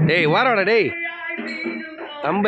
டேய் வாராடா டேய் தம்ப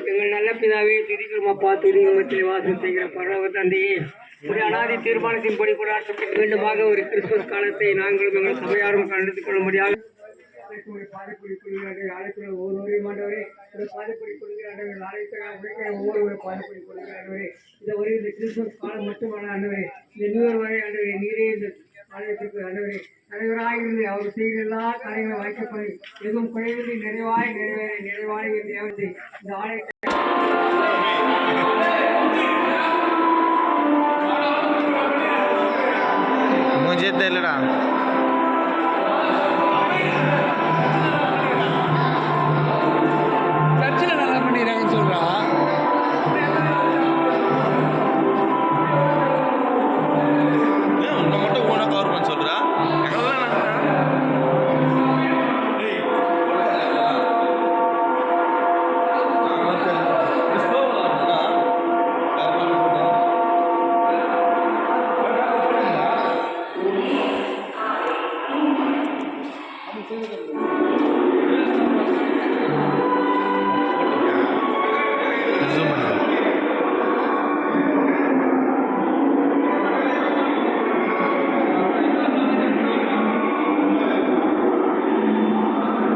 எங்கள் நல்ல பிதாவே திரிக்கும் அப்பா துரிமத்தில் வாசம் செய்கிற பரவ தந்தையே ஒரு அனாதி தீர்மானத்தின்படி கொண்டாடப்பட்டு மீண்டுமாக ஒரு கிறிஸ்துமஸ் காலத்தை நாங்களும் எங்கள் சபையாரும் கலந்து கொள்ள முடியாது. பாதுபடி கொள்கிறார்கள் ஆலயத்தில் ஒவ்வொரு மாண்டவரே ஒரு பாதுபடி கொள்கிறார்கள் ஆலயத்தில் ஒவ்வொரு பாதுபடி கொள்கிறார்களே இதை ஒரு இந்த கிறிஸ்துமஸ் காலம் மட்டுமான ஆண்டவரே இந்த நியூர் வரை ஆண்டவரே நீரே இந்த ஆலயத்திற்கு ஆண்டவரே தலைவராக இருந்து அவர் செய்கிற எல்லா காரியங்களும் வாய்க்கப்படி எதுவும் குறைவின்றி நிறைவாய் தேவத்தை இந்த ஆலயத்தை मुझे दिलरा